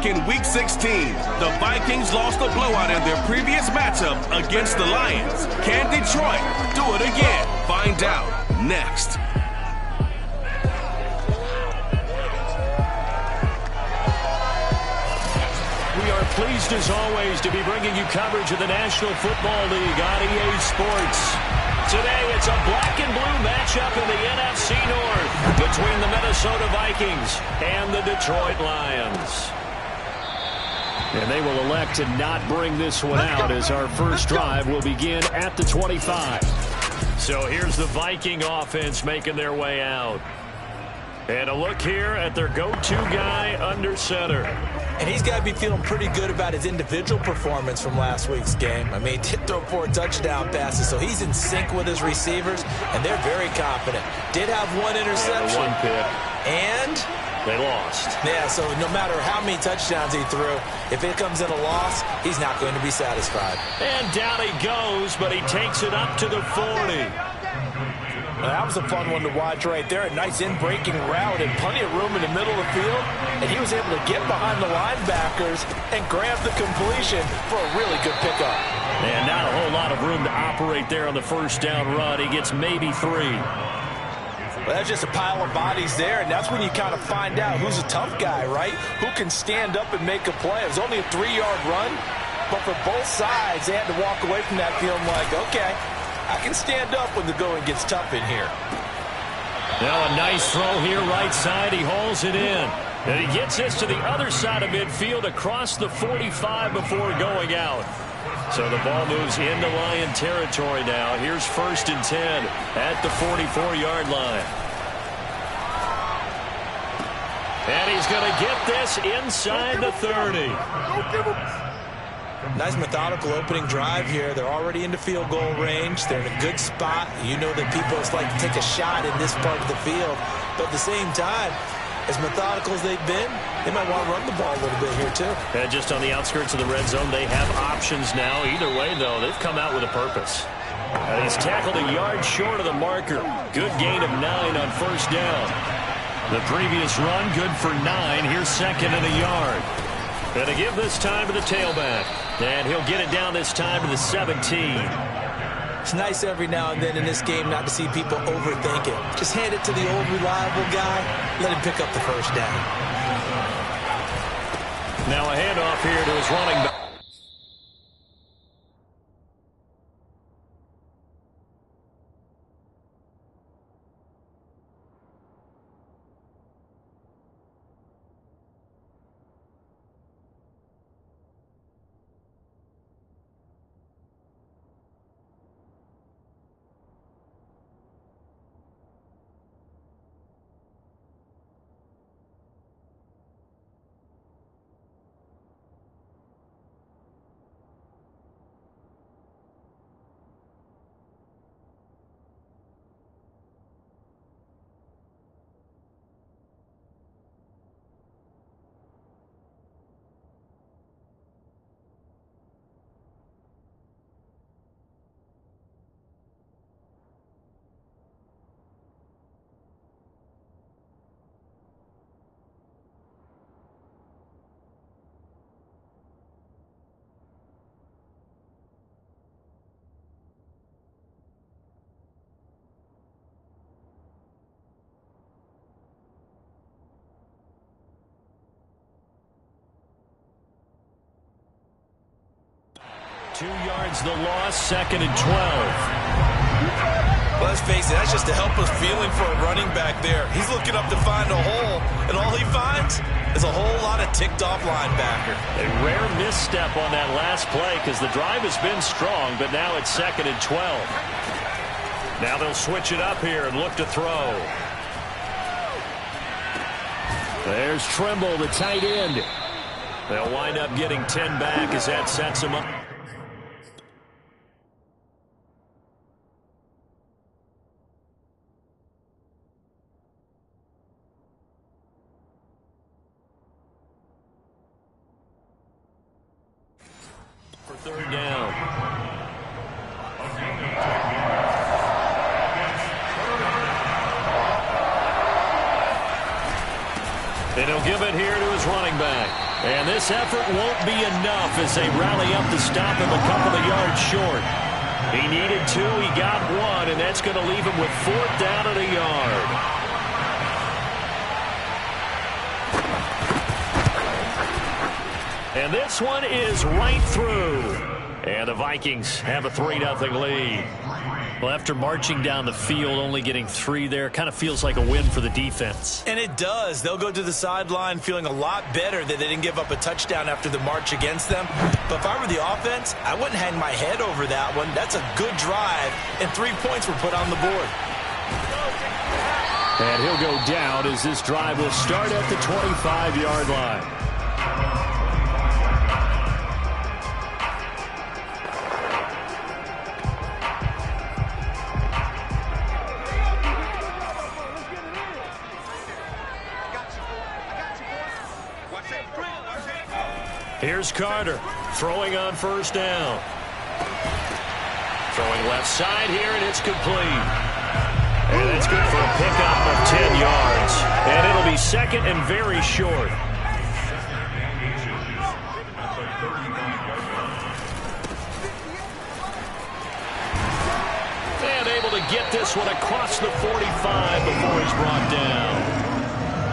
back in Week 16. The Vikings lost a blowout in their previous matchup against the Lions. Can Detroit do it again? Find out next. We are pleased as always to be bringing you coverage of the National Football League on EA Sports. Today it's a black and blue matchup in the NFC North between the Minnesota Vikings and the Detroit Lions. And they will elect to not bring this one out as our first drive will begin at the 25. So here's the Viking offense making their way out. And a look here at their go-to guy under center. And he's got to be feeling pretty good about his individual performance from last week's game. I mean, he did throw 4 touchdown passes, so he's in sync with his receivers, and they're very confident. Did have 1 interception. One pick. And they lost. Yeah, so no matter how many touchdowns he threw, if it comes in a loss, he's not going to be satisfied. And down he goes, but he takes it up to the 40. That was a fun one to watch right there. A nice in-breaking route and plenty of room in the middle of the field. And he was able to get behind the linebackers and grab the completion for a really good pickup. And not a whole lot of room to operate there on the first down run. He gets maybe 3. Well, that's just a pile of bodies there, and that's when you kind of find out who's a tough guy, right? Who can stand up and make a play. It was only a 3-yard run, but for both sides, they had to walk away from that feeling like, okay, I can stand up when the going gets tough in here. Now a nice throw here, right side. He hauls it in. And he gets this to the other side of midfield across the 45 before going out. So the ball moves into Lion territory now. Here's 1st and 10 at the 44-yard line. And he's going to get this inside the 30. Nice methodical opening drive here. They're already into field goal range. They're in a good spot. You know that people just like to take a shot in this part of the field. But at the same time, as methodical as they've been, they might want to run the ball a little bit here too. And just on the outskirts of the red zone, they have options now. Either way, though, they've come out with a purpose. And he's tackled a yard short of the marker. Good gain of 9 on 1st down. The previous run, good for 9. Here's 2nd and a yard. And to give this time to the tailback. And he'll get it down this time to the 17. It's nice every now and then in this game not to see people overthink it. Just hand it to the old reliable guy. Let him pick up the first down. Now a handoff here to his running back. Two yards the loss, 2nd and 12. Well, let's face it, that's just a helpless feeling for a running back there. He's looking up to find a hole, and all he finds is a whole lot of ticked-off linebacker. A rare misstep on that last play because the drive has been strong, but now it's 2nd and 12. Now they'll switch it up here and look to throw. There's Trimble, the tight end. They'll wind up getting 10 back as that sets them up. For 3rd down. And he'll give it here to his running back. And this effort won't be enough as they rally up to stop him a couple of yards short. He needed 2, he got 1, and that's going to leave him with 4th down and a yard. And this one is right through. And the Vikings have a 3-0 lead. Well, after marching down the field, only getting 3 there, kind of feels like a win for the defense. And it does. They'll go to the sideline feeling a lot better that they didn't give up a touchdown after the march against them. But if I were the offense, I wouldn't hang my head over that one. That's a good drive, and 3 points were put on the board. And he'll go down as this drive will start at the 25-yard line. Here's Carter throwing on 1st down. Throwing left side here, and it's complete. And it's good for a pickup of 10 yards. And it'll be 2nd and very short. And able to get this one across the 45 before he's brought down.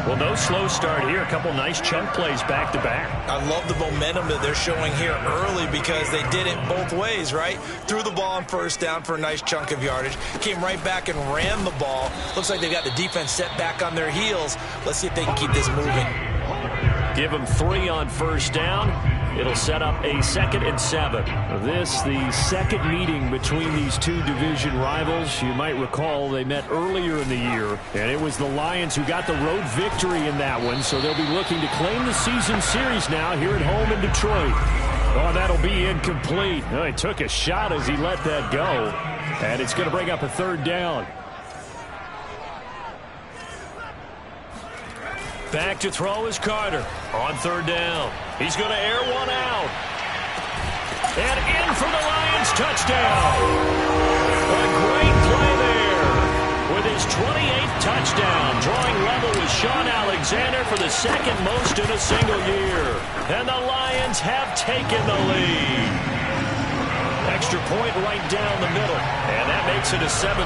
Well, no slow start here. A couple nice chunk plays back-to-back. I love the momentum that they're showing here early because they did it both ways, right? Threw the ball on 1st down for a nice chunk of yardage. Came right back and ran the ball. Looks like they've got the defense set back on their heels. Let's see if they can keep this moving. Give them 3 on 1st down. It'll set up a 2nd and 7. This, the 2nd meeting between these 2 division rivals. You might recall they met earlier in the year, and it was the Lions who got the road victory in that one, so they'll be looking to claim the season series now here at home in Detroit. Oh, that'll be incomplete. Oh, he took a shot as he let that go, and it's going to bring up a 3rd down. Back to throw is Carter on 3rd down. He's going to air one out. And in for the Lions touchdown. A great play there with his 28th touchdown, drawing level with Sean Alexander for the 2nd most in a single year. And the Lions have taken the lead. Extra point right down the middle, and that makes it a 7-3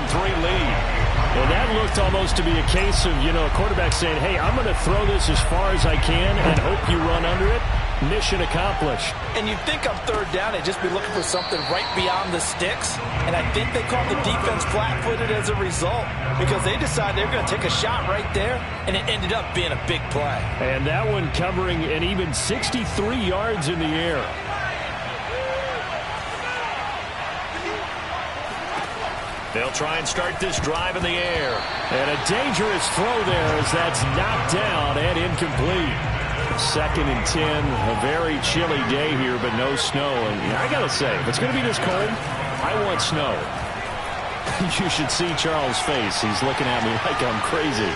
lead. Well, that looked almost to be a case of, a quarterback saying, hey, I'm going to throw this as far as I can and hope you run under it. Mission accomplished. And you'd think on 3rd down, they'd just be looking for something right beyond the sticks. And I think they caught the defense flat-footed as a result because they decided they were going to take a shot right there, and it ended up being a big play. And that one covering an even 63 yards in the air. They'll try and start this drive in the air. And a dangerous throw there as that's knocked down and incomplete. 2nd and 10. A very chilly day here, but no snow. And I got to say, if it's going to be this cold, I want snow. You should see Charles' face. He's looking at me like I'm crazy.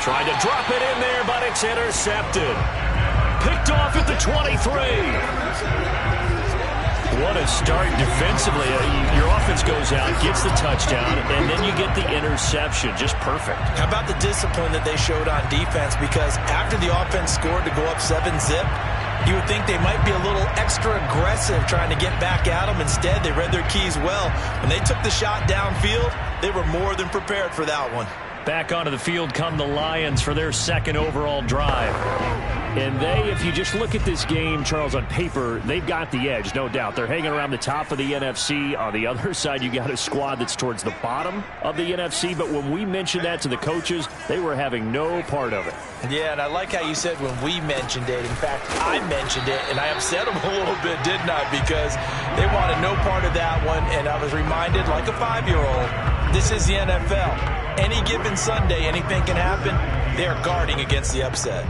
Tried to drop it in there, but it's intercepted. Picked off at the 23. What a start defensively. Your offense goes out, gets the touchdown, and then you get the interception. Just perfect. How about the discipline that they showed on defense? Because after the offense scored to go up 7-zip, you would think they might be a little extra aggressive trying to get back at them. Instead, they read their keys well. When they took the shot downfield, they were more than prepared for that one. Back onto the field come the Lions for their 2nd overall drive. And they, if you just look at this game, Charles, on paper, they've got the edge, no doubt. They're hanging around the top of the NFC. On the other side, you got a squad that's towards the bottom of the NFC. But when we mentioned that to the coaches, they were having no part of it. Yeah, and I like how you said when we mentioned it. In fact, I mentioned it, and I upset them a little bit, didn't I? Because they wanted no part of that one, and I was reminded, like a 5-year-old, this is the NFL. Any given Sunday, anything can happen. They are guarding against the upset.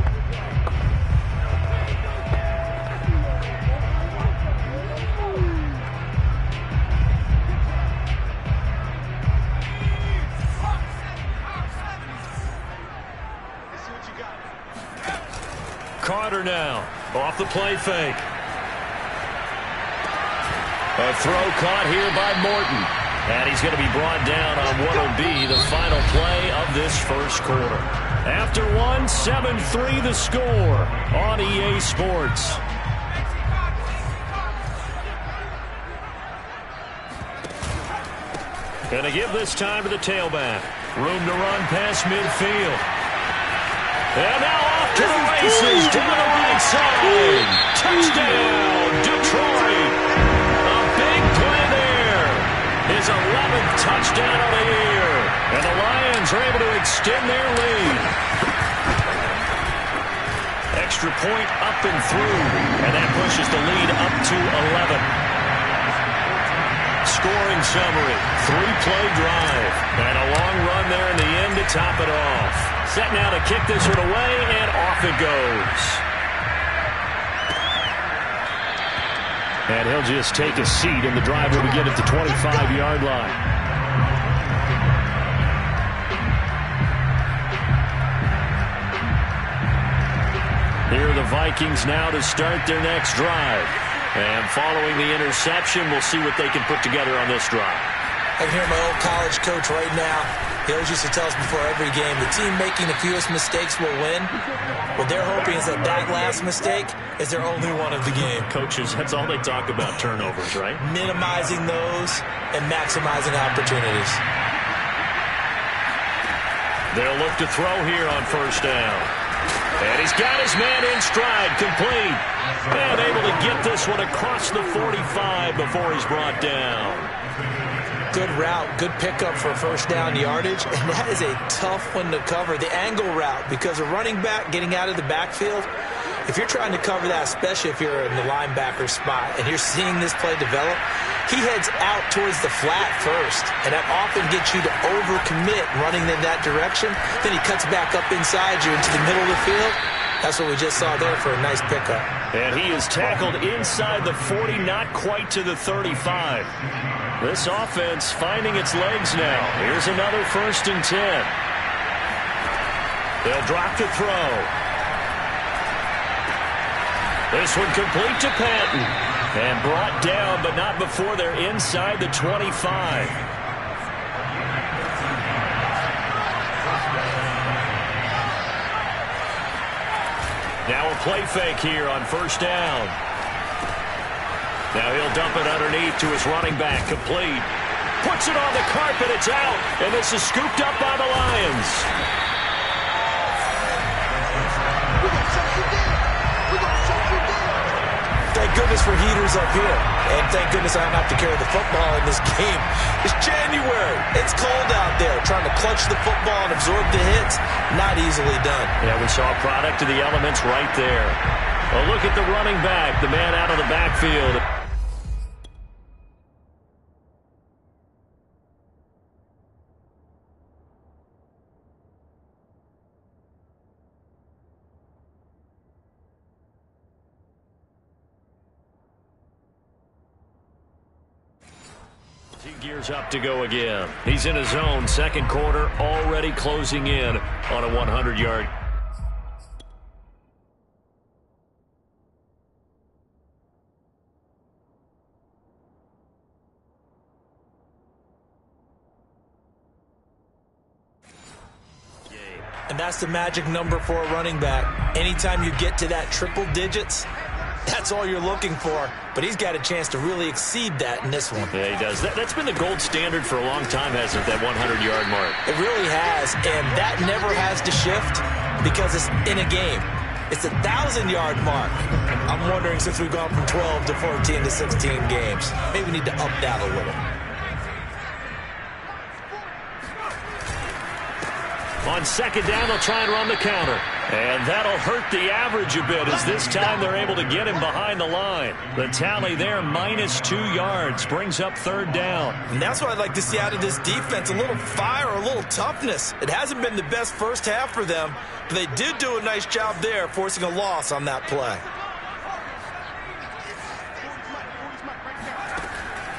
Carter now, off the play fake. A throw caught here by Morton. And he's going to be brought down on what will be the final play of this 1st quarter. After one, 7-3 the score on EA Sports. Going to give this time to the tailback. Room to run past midfield. And now off to the races down the right side. Touchdown, Detroit. A big play there. His 11th touchdown of the year. And the Lions are able to extend their lead. Extra point up and through. And that pushes the lead up to 11. Scoring summary, 3-play drive, and a long run there in the end to top it off. Set now to kick this one away, and off it goes. And he'll just take a seat, and the drive will begin at the 25-yard line. Here are the Vikings now to start their next drive. And following the interception, we'll see what they can put together on this drive. I can hear my old college coach right now. He always used to tell us before every game, the team making the fewest mistakes will win. What they're hoping is that last mistake is their only one of the game. Coaches, that's all they talk about, turnovers, right? Minimizing those and maximizing opportunities. They'll look to throw here on first down. And he's got his man in stride, complete. And able to get this one across the 45 before he's brought down. Good route, good pickup for first down yardage. And that is a tough one to cover, the angle route, because a running back getting out of the backfield, if you're trying to cover that, especially if you're in the linebacker spot and you're seeing this play develop, he heads out towards the flat first, and that often gets you to overcommit running in that direction. Then he cuts back up inside you into the middle of the field. That's what we just saw there for a nice pickup. And he is tackled inside the 40, not quite to the 35. This offense finding its legs now. Here's another 1st and 10. They'll drop to throw. This one complete to Patton. And brought down, but not before they're inside the 25. Now a play fake here on first down. Now he'll dump it underneath to his running back, complete. Puts it on the carpet, it's out, and this is scooped up by the Lions. Thank goodness for heaters up here. And thank goodness I don't have to carry the football in this game. It's January. It's cold out there. Trying to clutch the football and absorb the hits, not easily done. Yeah, we saw a product of the elements right there. Well, look at the running back, the man out of the backfield. He gears up to go again. He's in his zone, second quarter, already closing in on a 100-yard. And that's the magic number for a running back. Anytime you get to that triple digits, that's all you're looking for. But he's got a chance to really exceed that in this one. Yeah, he does. That's been the gold standard for a long time, hasn't it, that 100-yard mark? It really has, and that never has to shift because it's in a game. It's a 1,000-yard mark. I'm wondering, since we've gone from 12 to 14 to 16 games, maybe we need to up that a little. On second down, they'll try and run the counter. And that'll hurt the average a bit as this time they're able to get him behind the line. The tally there, -2 yards, brings up third down. And that's what I'd like to see out of this defense, a little fire, a little toughness. It hasn't been the best first half for them, but they did do a nice job there, forcing a loss on that play.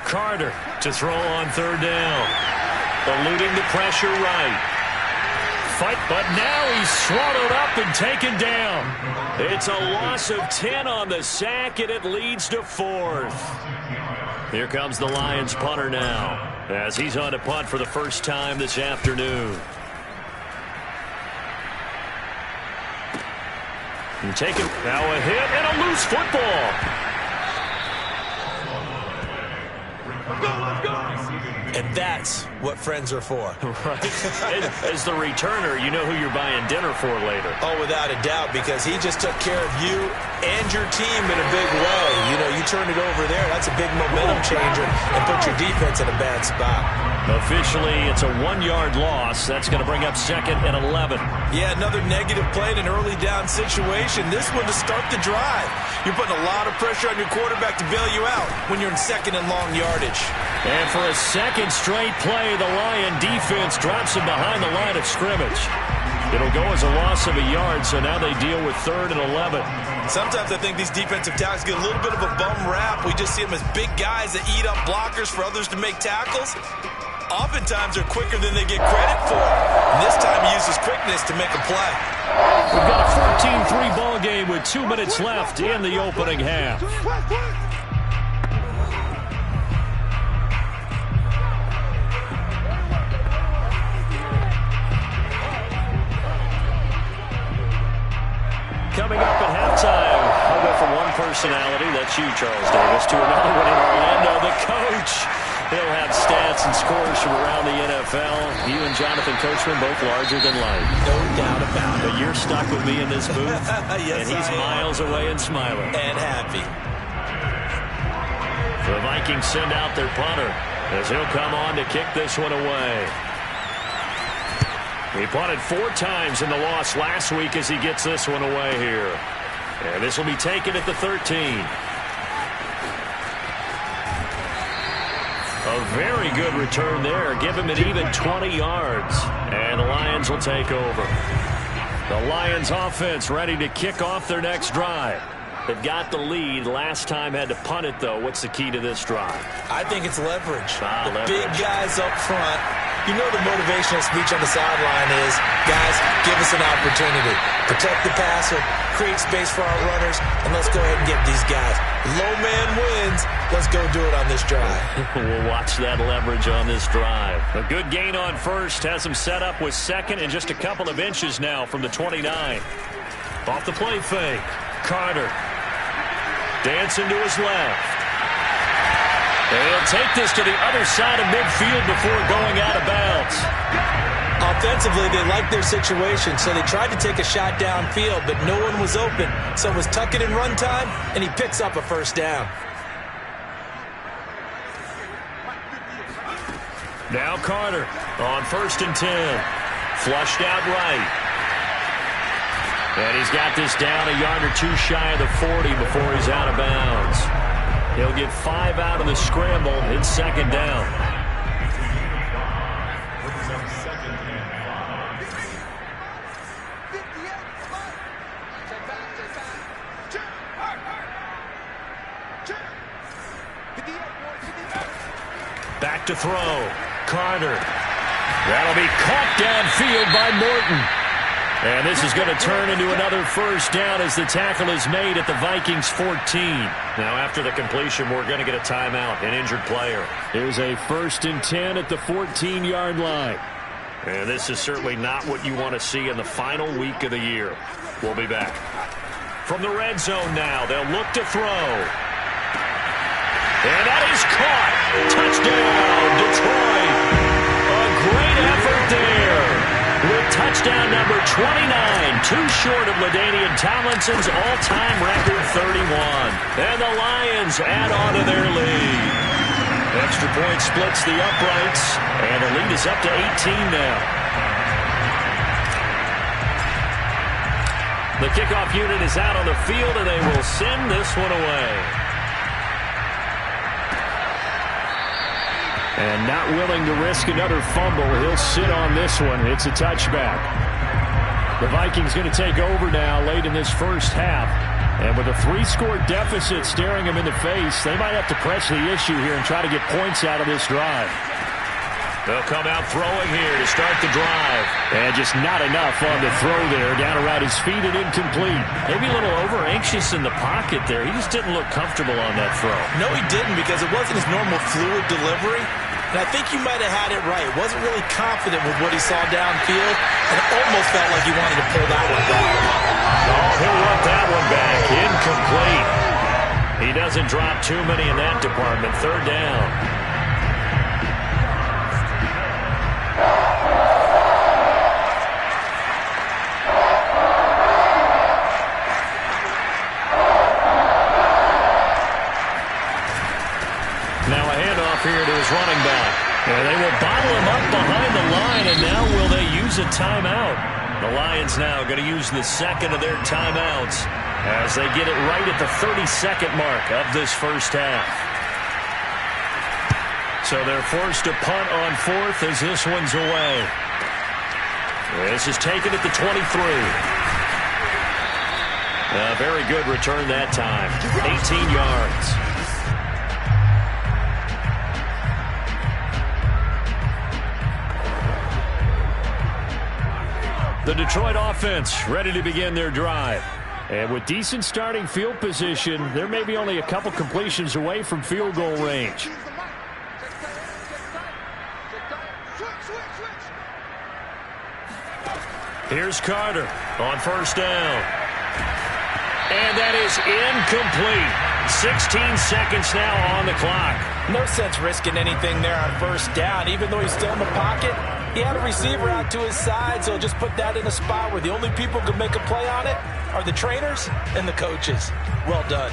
Carter to throw on third down. Eluding the pressure right. Fight, but now he's swallowed up and taken down. It's a loss of 10 on the sack, and it leads to 4th. Here comes the Lions punter now, as he's on to punt for the first time this afternoon. And taken. Now a hit and a loose football. And that's what friends are for. Right. As the returner, you know who you're buying dinner for later. Oh, without a doubt, because he just took care of you and your team in a big way. You know, you turn it over there, that's a big momentum changer and put your defense in a bad spot. Officially, it's a 1-yard loss. That's going to bring up 2nd and 11. Yeah, another negative play in an early down situation. This one to start the drive. You're putting a lot of pressure on your quarterback to bail you out when you're in 2nd and long yardage. And for a second straight play, the Lion defense drops him behind the line of scrimmage. It'll go as a loss of a yard, so now they deal with 3rd and 11. Sometimes I think these defensive tackles get a little bit of a bum rap. We just see them as big guys that eat up blockers for others to make tackles. Oftentimes they're quicker than they get credit for. And this time he uses quickness to make a play. We've got a 14-3 ball game with 2 minutes left in the opening half. Coming up at halftime, I'll go from one personality, that's you, Charles Davis, to another one in Orlando, the coach. He'll have stats and scores from around the NFL. You and Jonathan Coachman both larger than life. No doubt about it. But you're stuck with me in this booth, yes, and he's miles away and smiling. And happy. The Vikings send out their punter as he'll come on to kick this one away. He punted 4 times in the loss last week as he gets this one away here. And this will be taken at the 13. A very good return there. Give him an even 20 yards. And the Lions will take over. The Lions offense ready to kick off their next drive. They've got the lead. Last time had to punt it, though. What's the key to this drive? I think it's leverage. The leverage. Big guys up front. You know the motivational speech on the sideline is, guys, give us an opportunity. Protect the passer, create space for our runners, and let's go ahead and get these guys. Low man wins. Let's go do it on this drive. We'll watch that leverage on this drive. A good gain on first. Has him set up with 2nd and just a couple of inches now from the 29. Off the play fake. Carter. Dancing to his left. And he'll take this to the other side of midfield before going out of bounds. Offensively, they liked their situation, so they tried to take a shot downfield, but no one was open. So it was tuck it in run time, and he picks up a first down. Now Carter on 1st and 10. Flushed out right. And he's got this down a yard or 2 shy of the 40 before he's out of bounds. He'll get 5 out of the scramble. It's 2nd down. Back to throw. Carter. That'll be caught downfield by Morton. And this is going to turn into another first down as the tackle is made at the Vikings 14. Now, after the completion, we're going to get a timeout, an injured player. Here's a 1st and 10 at the 14-yard line. And this is certainly not what you want to see in the final week of the year. We'll be back. From the red zone now, they'll look to throw. And that is caught. Touchdown, Detroit. A great effort there. With touchdown number 29, too short of LaDainian Tomlinson's all-time record 31. And the Lions add on to their lead. Extra point splits the uprights, and the lead is up to 18 now. The kickoff unit is out on the field, and they will send this one away. And not willing to risk another fumble, he'll sit on this one. It's a touchback. The Vikings going to take over now late in this first half. And with a 3-score deficit staring them in the face, they might have to press the issue here and try to get points out of this drive. They'll come out throwing here to start the drive. And just not enough on the throw there. Down around his feet and incomplete. Maybe a little over-anxious in the pocket there. He just didn't look comfortable on that throw. No, he didn't, because it wasn't his normal fluid delivery. And I think you might have had it right. Wasn't really confident with what he saw downfield, and almost felt like he wanted to pull that one back. Oh, he'll run that one back. Incomplete. He doesn't drop too many in that department. Third down. Now a handoff here to his running back. And they will bottle him up behind the line, and now will they use a timeout? The Lions now going to use the second of their timeouts as they get it right at the 30-second mark of this first half. So they're forced to punt on fourth as this one's away. This is taken at the 23. A very good return that time. 18 yards. The Detroit offense ready to begin their drive. And with decent starting field position, they're maybe only a couple completions away from field goal range. Here's Carter on first down. And that is incomplete. 16 seconds now on the clock. No sense risking anything there on first down. Even though he's still in the pocket, he had a receiver out to his side, so just put that in a spot where the only people who can make a play on it are the trainers and the coaches. Well done.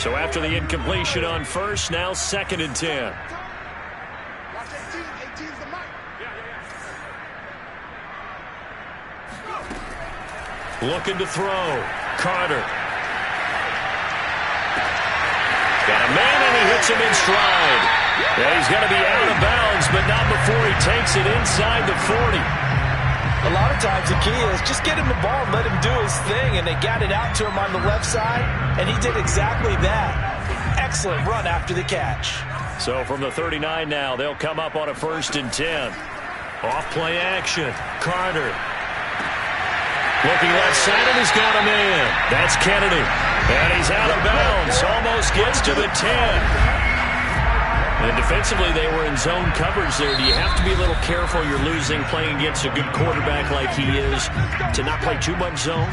So after the incompletion on first, now 2nd and 10. Looking to throw. Carter. Got a man, and he hits him in stride. Yeah, he's going to be out of bounds, but not before he takes it inside the 40. A lot of times the key is just get him the ball and let him do his thing, and they got it out to him on the left side, and he did exactly that. Excellent run after the catch. So from the 39 now, they'll come up on a 1st and 10. Off play action. Carter. Looking left side, and he's got a man. That's Kennedy. And he's out of bounds. Almost gets to the 10. And defensively, they were in zone coverage there. Do you have to be a little careful? You're losing, playing against a good quarterback like he is, to not play too much zone?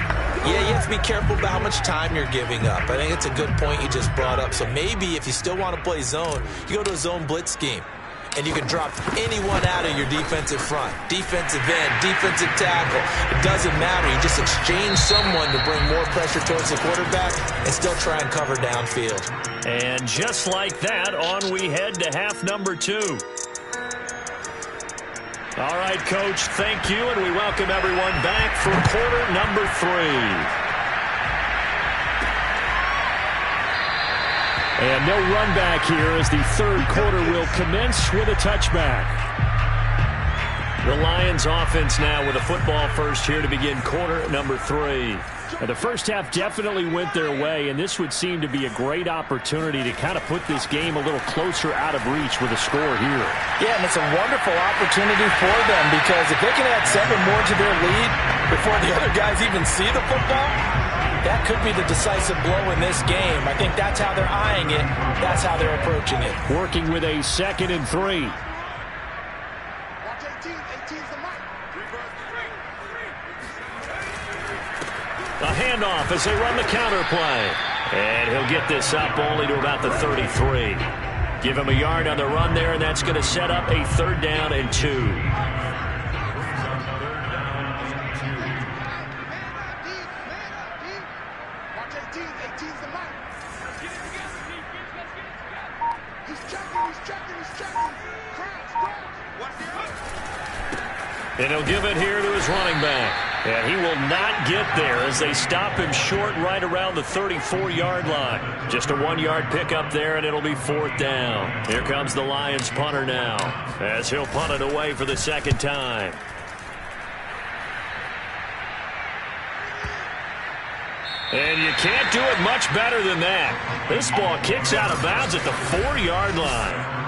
Yeah, you have to be careful about how much time you're giving up. I think it's a good point you just brought up. So maybe if you still want to play zone, you go to a zone blitz scheme. And you can drop anyone out of your defensive front. Defensive end, defensive tackle. It doesn't matter. You just exchange someone to bring more pressure towards the quarterback and still try and cover downfield. And just like that, on we head to half number 2. All right, Coach, thank you, and we welcome everyone back for quarter number 3. And no run back here as the third quarter will commence with a touchback. The Lions offense now with a football first here to begin quarter number 3. And the first half definitely went their way, and this would seem to be a great opportunity to kind of put this game a little closer out of reach with a score here. Yeah, and it's a wonderful opportunity for them because if they can add 7 more to their lead before the other guys even see the football, that could be the decisive blow in this game. I think that's how they're eyeing it. That's how they're approaching it. Working with a 2nd and 3. A handoff as they run the counter play. And he'll get this up only to about the 33. Give him a yard on the run there, and that's going to set up a 3rd down and 2. And he'll give it here to his running back. And he will not get there as they stop him short right around the 34-yard line. Just a 1-yard pickup there, and it'll be 4th down. Here comes the Lions punter now as he'll punt it away for the 2nd time. And you can't do it much better than that. This ball kicks out of bounds at the 4-yard line.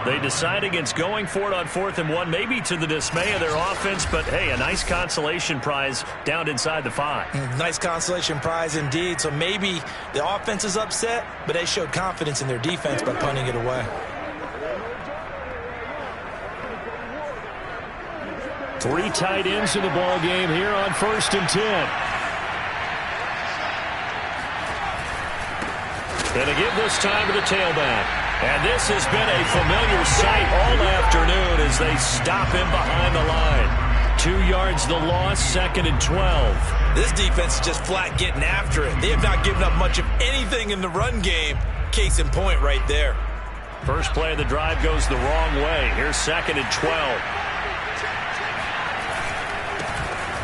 They decide against going for it on 4th and 1, maybe to the dismay of their offense, but hey, a nice consolation prize down inside the 5. Nice consolation prize indeed. So maybe the offense is upset, but they showed confidence in their defense by punting it away. 3 tight ends in the ball game here on 1st and 10. Gonna give this time to the tailback. And this has been a familiar sight all afternoon as they stop him behind the line. 2 yards the loss, 2nd and 12. This defense is just flat getting after it. They have not given up much of anything in the run game. Case in point right there. First play of the drive goes the wrong way. Here's 2nd and 12.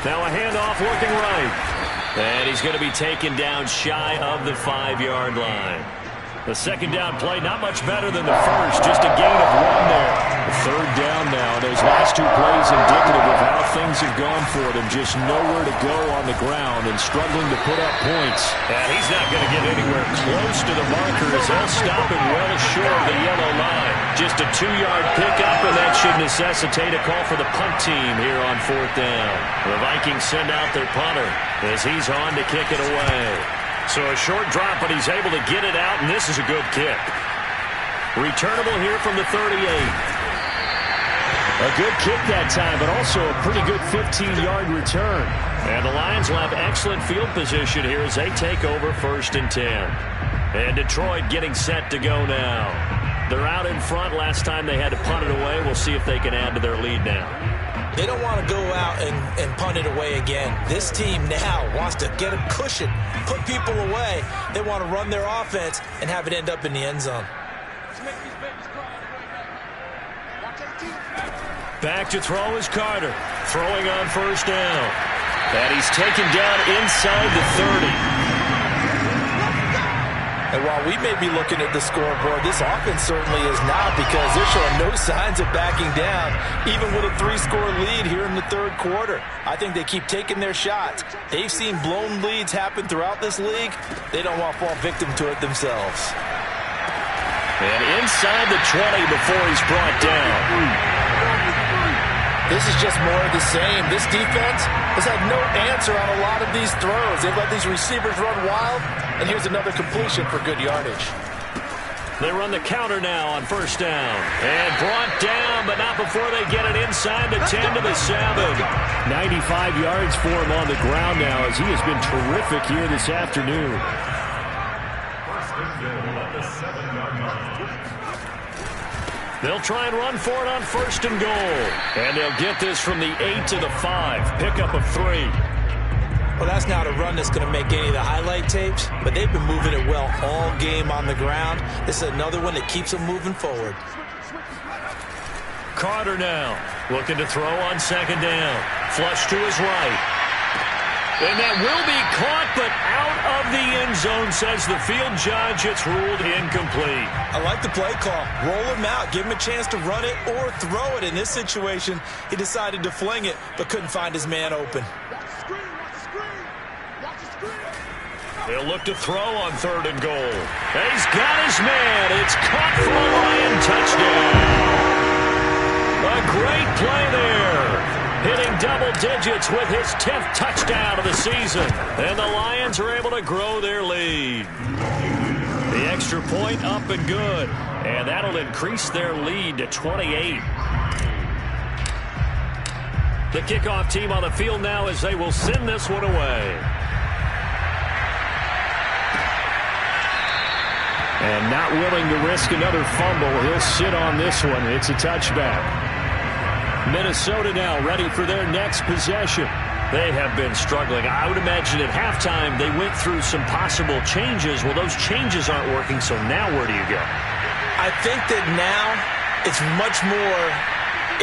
Now a handoff working right. And he's going to be taken down shy of the 5-yard line. The 2nd down play, not much better than the first, just a gain of 1 there. The 3rd down now. Those last 2 plays indicative of how things have gone for them. Just nowhere to go on the ground and struggling to put up points. And he's not going to get anywhere close to the marker as they'll stop him well short of the yellow line. Just a 2-yard pickup, and that should necessitate a call for the punt team here on 4th down. The Vikings send out their punter as he's on to kick it away. So a short drop, but he's able to get it out, and this is a good kick. Returnable here from the 38. A good kick that time, but also a pretty good 15-yard return. And the Lions will have excellent field position here as they take over 1st and 10. And Detroit getting set to go now. They're out in front. Last time they had to punt it away. We'll see if they can add to their lead now. They don't want to go out and punt it away again. This team now wants to get a cushion, put people away. They want to run their offense and have it end up in the end zone. Back to throw is Carter. Throwing on 1st down. And he's taken down inside the 30. And while we may be looking at the scoreboard, this offense certainly is not, because they're showing no signs of backing down, even with a 3-score lead here in the 3rd quarter. I think they keep taking their shots. They've seen blown leads happen throughout this league. They don't want to fall victim to it themselves. And inside the 20 before he's brought down. This is just more of the same. This defense has had no answer on a lot of these throws. They've let these receivers run wild, and here's another completion for good yardage. They run the counter now on 1st down. And brought down, but not before they get it inside the 10 to the 7. 95 yards for him on the ground now as he has been terrific here this afternoon. They'll try and run for it on 1st and goal. And they'll get this from the 8 to the 5. Pickup of 3. Well, that's not a run that's going to make any of the highlight tapes, but they've been moving it well all game on the ground. This is another one that keeps them moving forward. Carter now looking to throw on 2nd down. Flush to his right. And that will be caught, but out of the end zone, says the field judge. It's ruled incomplete. I like the play call. Roll him out. Give him a chance to run it or throw it. In this situation, he decided to fling it, but couldn't find his man open. They'll look to throw on 3rd and goal. And he's got his man. It's caught for a Lion touchdown. A great play there. Hitting double digits with his 10th touchdown of the season. And the Lions are able to grow their lead. The extra point up and good. And that'll increase their lead to 28. The kickoff team on the field now as they will send this one away. And not willing to risk another fumble, he'll sit on this one. It's a touchback. Minnesota now ready for their next possession. They have been struggling. I would imagine at halftime they went through some possible changes. Well, those changes aren't working, so now where do you go? I think that now it's much more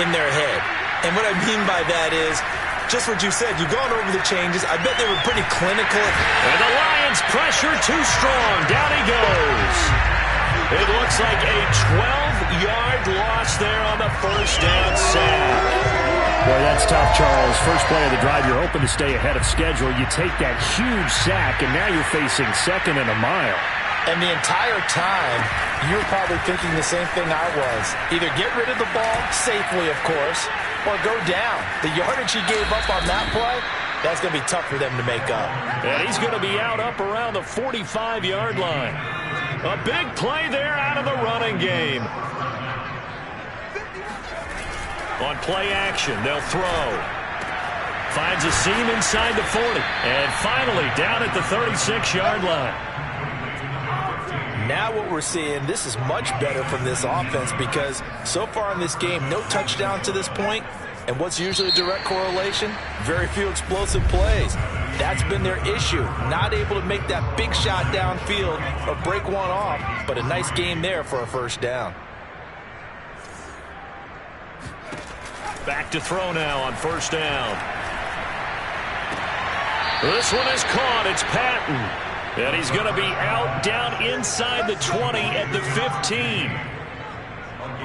in their head. And what I mean by that is just what you said. You've gone over the changes. I bet they were pretty clinical. And the Lions pressure too strong. Down he goes. It looks like a 12-yard loss there on the 1st down sack. Boy, that's tough, Charles. First play of the drive, you're hoping to stay ahead of schedule. You take that huge sack, and now you're facing 2nd and a mile. And the entire time, You're probably thinking the same thing I was. Either get rid of the ball, safely of course, or go down. The yardage he gave up on that play, that's going to be tough for them to make up. And he's going to be out up around the 45-yard line. A big play there out of the running game. On play action, they'll throw. Finds a seam inside the 40. And finally down at the 36-yard line. Now what we're seeing, this is much better from this offense because so far in this game, no touchdown to this point. And what's usually a direct correlation? Very few explosive plays. That's been their issue. Not able to make that big shot downfield or break one off, but a nice game there for a first down. Back to throw now on first down. This one is caught. It's Patton. And he's going to be out down inside the 20 at the 15.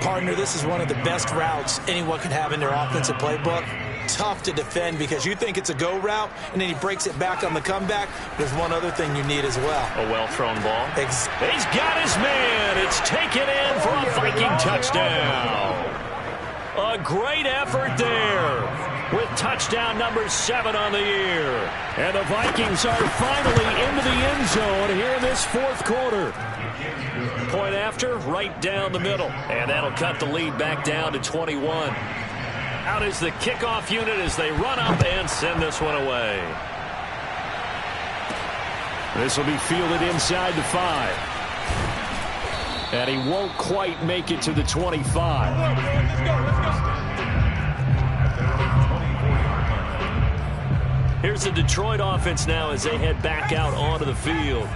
Partner, this is one of the best routes anyone can have in their offensive playbook. Tough to defend because you think it's a go route, and then he breaks it back on the comeback. There's one other thing you need as well. A well-thrown ball. He's got his man. It's taken in for a Viking touchdown. A great effort there with touchdown number 7 on the year. And the Vikings are finally into the end zone here in this fourth quarter. Point after, right down the middle. And that'll cut the lead back down to 21. Out is the kickoff unit as they run up and send this one away. This will be fielded inside the 5. And he won't quite make it to the 25. Here's the Detroit offense now as they head back out onto the field.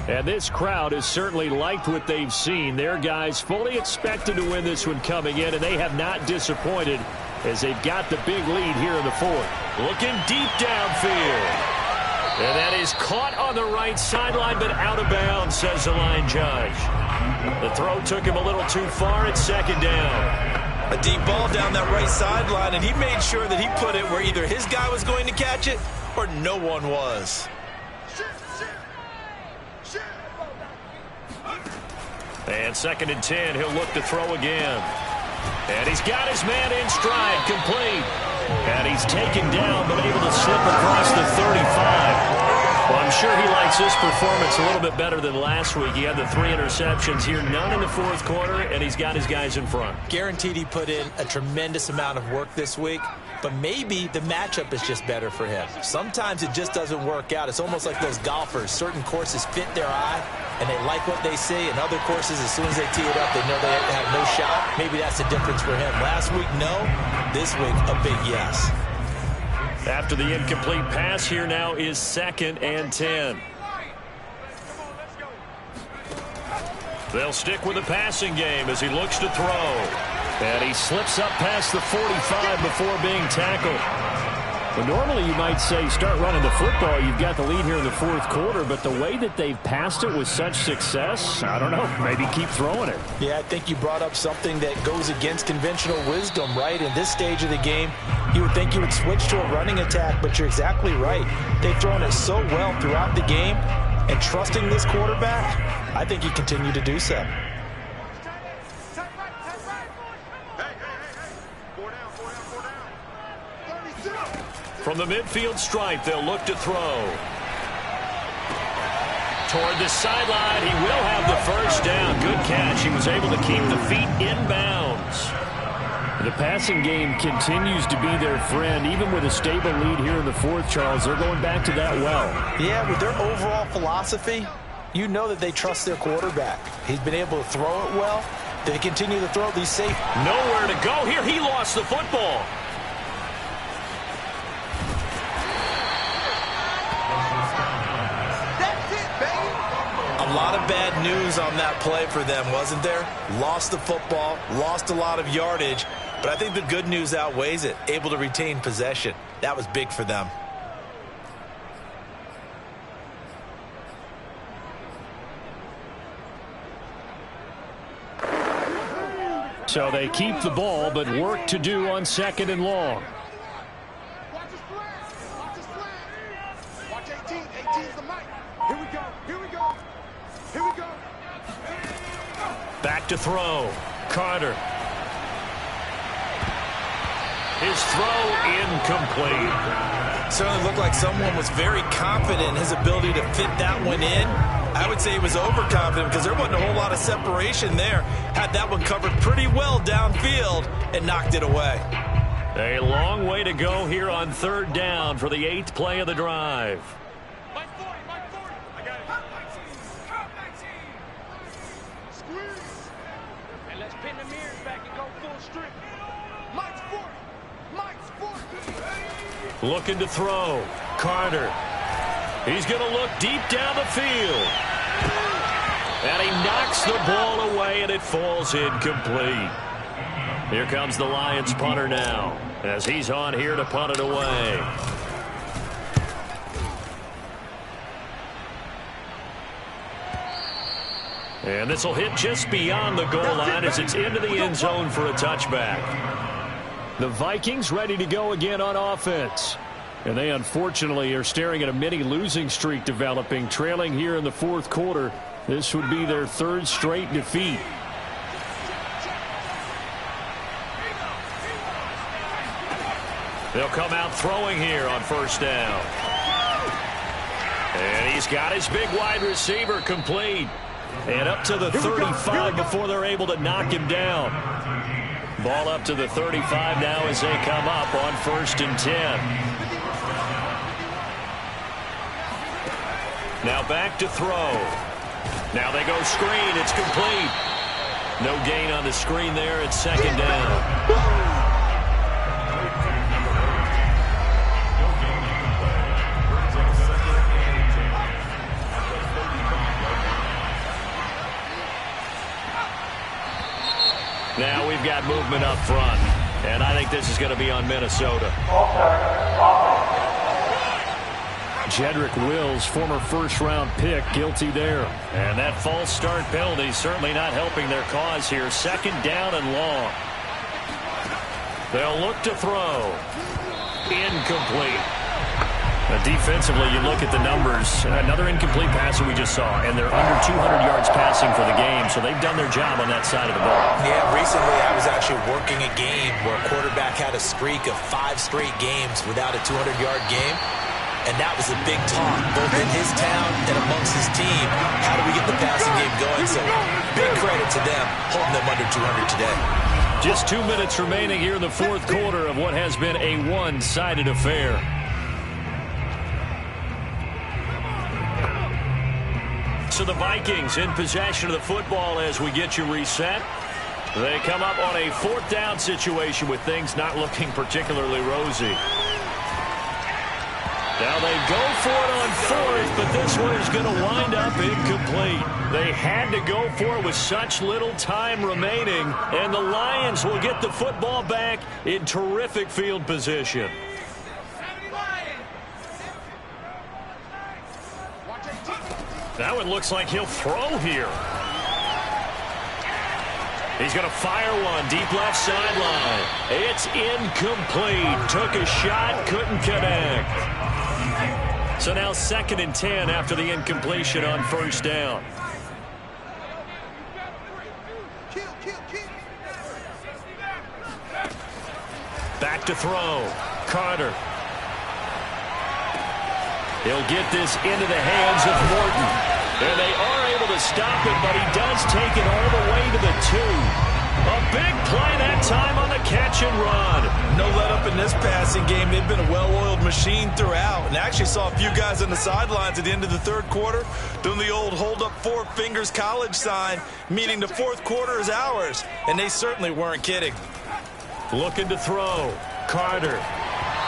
And this crowd has certainly liked what they've seen. Their guys fully expected to win this one coming in, and they have not disappointed as they've got the big lead here in the fourth. Looking deep downfield. And that is caught on the right sideline, but out of bounds, says the line judge. The throw took him a little too far. It's second down. A deep ball down that right sideline, and he made sure that he put it where either his guy was going to catch it or no one was. And second and 10, he'll look to throw again. And he's got his man in stride, complete. And he's taken down, but able to slip across the 35. Well, I'm sure he likes this performance a little bit better than last week. He had the 3 interceptions here, none in the fourth quarter, and he's got his guys in front. Guaranteed he put in a tremendous amount of work this week, but maybe the matchup is just better for him. Sometimes it just doesn't work out. It's almost like those golfers. Certain courses fit their eye, and they like what they see, and other courses, as soon as they tee it up, they know they have no shot. Maybe that's the difference for him. Last week, no. This week, a big yes. After the incomplete pass, here now is second and 10. They'll stick with the passing game as he looks to throw. And he slips up past the 45 before being tackled. Well, normally you might say start running the football. You've got the lead here in the fourth quarter, but the way that they've passed it with such success, I don't know, maybe keep throwing it. Yeah, I think you brought up something that goes against conventional wisdom, right? In this stage of the game, you would think you would switch to a running attack, but you're exactly right. They've thrown it so well throughout the game, and trusting this quarterback, I think you continue to do so. From the midfield stripe, they'll look to throw. Toward the sideline, he will have the first down. Good catch. He was able to keep the feet in bounds. The passing game continues to be their friend. Even with a stable lead here in the fourth, Charles, they're going back to that well. Yeah, with their overall philosophy, you know that they trust their quarterback. He's been able to throw it well. They continue to throw these safe. Nowhere to go here. He lost the football. A lot of bad news on that play for them, wasn't there? Lost the football, lost a lot of yardage, but I think the good news outweighs it. Able to retain possession. That was big for them. So they keep the ball, but work to do on second and long. Watch his flag. Watch his flag. Watch 18. 18's the mic. Here we go. Here we go. Here we go. Back to throw. Carter. His throw incomplete. Certainly looked like someone was very confident in his ability to fit that one in. I would say he was overconfident because there wasn't a whole lot of separation there. Had that one covered pretty well downfield and knocked it away. A long way to go here on third down for the 8th play of the drive. Mike 40, Mike 40. I got it. Squeeze. And let's pin the mirrors back and go full strip. Mike's 40. Mike's 40. Looking to throw. Carter. He's going to look deep down the field. And he knocks the ball away, and it falls incomplete. Here comes the Lions punter now, as he's on here to punt it away. And this will hit just beyond the goal line as it's into the end zone for a touchback. The Vikings ready to go again on offense. And they unfortunately are staring at a mini losing streak developing, trailing here in the fourth quarter. This would be their third straight defeat. They'll come out throwing here on first down. And he's got his big wide receiver complete. And up to the 35 before they're able to knock him down. Ball up to the 35 now as they come up on 1st and 10. Now back to throw. Now they go screen. It's complete. No gain on the screen there. It's 2nd down. Now we've got movement up front. And I think this is going to be on Minnesota. Jedrick Wills, former first-round pick, guilty there. And that false start penalty certainly not helping their cause here. 2nd down and long. They'll look to throw. Incomplete. Now defensively, you look at the numbers. Another incomplete pass that we just saw, and they're under 200 yards passing for the game, so they've done their job on that side of the ball. Yeah, recently I was actually working a game where a quarterback had a streak of 5 straight games without a 200-yard game. And that was a big talk, both in his town and amongst his team. How do we get the passing game going? So big credit to them, holding them under 200 today. Just 2 minutes remaining here in the fourth quarter of what has been a one-sided affair. So the Vikings in possession of the football as we get you reset. They come up on a 4th down situation with things not looking particularly rosy. Now they go for it on 4th, but this one is going to wind up incomplete. They had to go for it with such little time remaining, and the Lions will get the football back in terrific field position. That one looks like he'll throw here. He's going to fire one deep left sideline. It's incomplete. Took a shot, couldn't connect. So now 2nd and 10 after the incompletion on 1st down. Back to throw. Carter. He'll get this into the hands of Morton. And they are able to stop it, but he does take it all the way to the 2. A big play that time on the catch and run. No let up in this passing game. They've been a well-oiled machine throughout. And I actually saw a few guys on the sidelines at the end of the 3rd quarter doing the old hold up 4 fingers college sign, meaning the 4th quarter is ours. And they certainly weren't kidding. Looking to throw. Carter.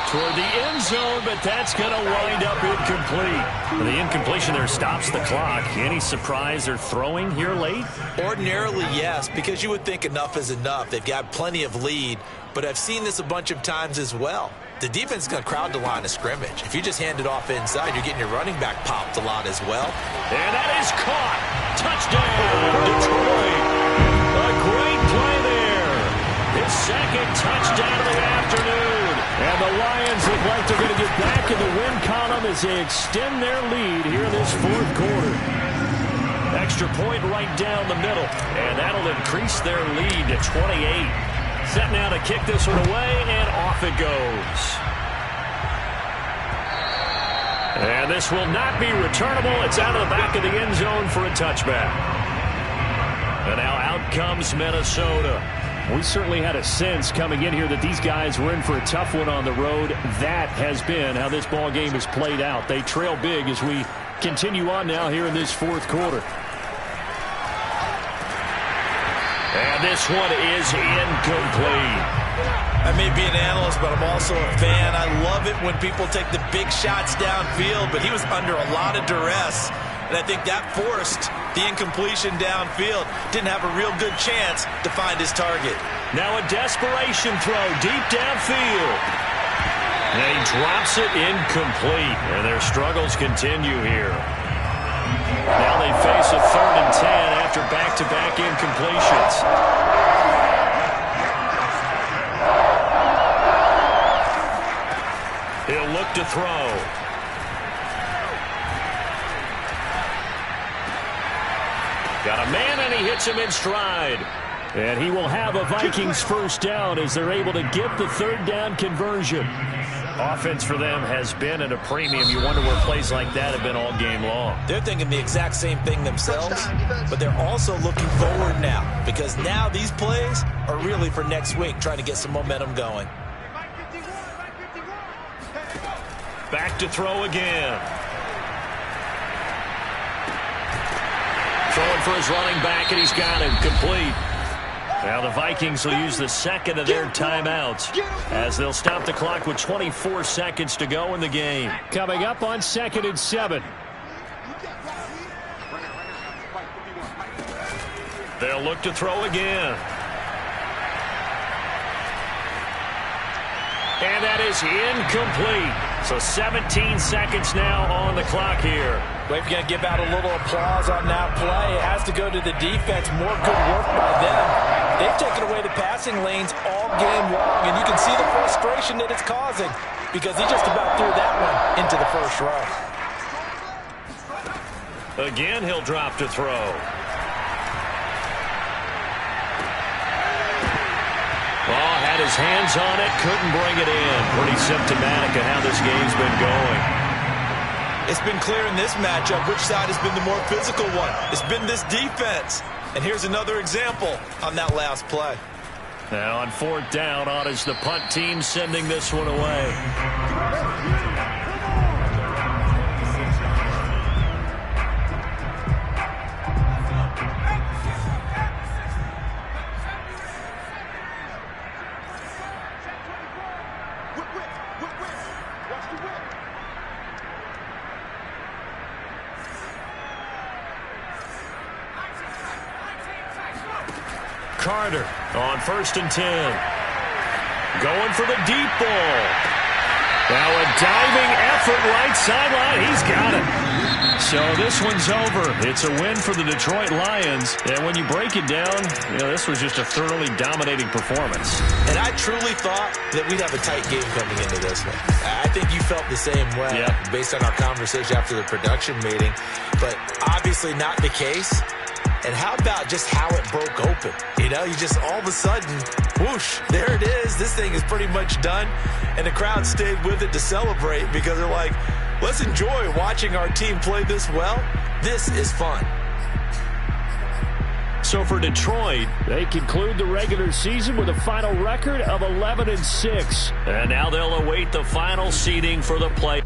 Toward the end zone, but that's going to wind up incomplete. The incompletion there stops the clock. Any surprise they're throwing here late? Ordinarily, yes, because you would think enough is enough. They've got plenty of lead, but I've seen this a bunch of times as well. The defense is going to crowd the line of scrimmage. If you just hand it off inside, you're getting your running back popped a lot as well. And that is caught. Touchdown, Detroit. A great play there. His 2nd touchdown of the afternoon. And the Lions look like they're going to get back in the win column as they extend their lead here in this 4th quarter. Extra point right down the middle, and that'll increase their lead to 28. Set now to kick this one away, and off it goes. And this will not be returnable. It's out of the back of the end zone for a touchback. And now out comes Minnesota. We certainly had a sense coming in here that these guys were in for a tough one on the road. That has been how this ball game has played out. They trail big as we continue on now here in this fourth quarter. And this one is incomplete. I may be an analyst, but I'm also a fan. I love it when people take the big shots downfield, but he was under a lot of duress. And I think that forced the incompletion downfield. Didn't have a real good chance to find his target. Now a desperation throw deep downfield. And he drops it incomplete. And their struggles continue here. Now they face a 3rd and 10 after back-to-back incompletions. He'll look to throw. Got a man, and he hits him in stride. And he will have a Vikings first down as they're able to get the 3rd down conversion. Offense for them has been at a premium. You wonder where plays like that have been all game long. They're thinking the exact same thing themselves, but they're also looking forward now, because now these plays are really for next week, trying to get some momentum going. Back to throw again. Throwing for his running back, and he's got him complete. Now the Vikings will use the second of their timeouts as they'll stop the clock with 24 seconds to go in the game. Coming up on 2nd and 7. They'll look to throw again. And that is incomplete. So 17 seconds now on the clock here. We're going to give out a little applause on that play. It has to go to the defense. More good work by them. They've taken away the passing lanes all game long, and you can see the frustration that it's causing because he just about threw that one into the first row. Again, he'll drop to throw. Ball had his hands on it, couldn't bring it in. Pretty symptomatic of how this game's been going. It's been clear in this matchup which side has been the more physical one. It's been this defense. And here's another example on that last play. Now on 4th down, on is the punt team sending this one away. Carter on 1st and 10. Going for the deep ball. Now a diving effort right sideline. He's got it. So this one's over. It's a win for the Detroit Lions. And when you break it down, this was just a thoroughly dominating performance. And I truly thought that we'd have a tight game coming into this one. I think you felt the same way based on our conversation after the production meeting. But obviously not the case. And how about just how it broke open? You just all of a sudden, whoosh, there it is. This thing is pretty much done. And the crowd stayed with it to celebrate because they're like, let's enjoy watching our team play this well. This is fun. So for Detroit, they conclude the regular season with a final record of 11-6. And now they'll await the final seeding for the play.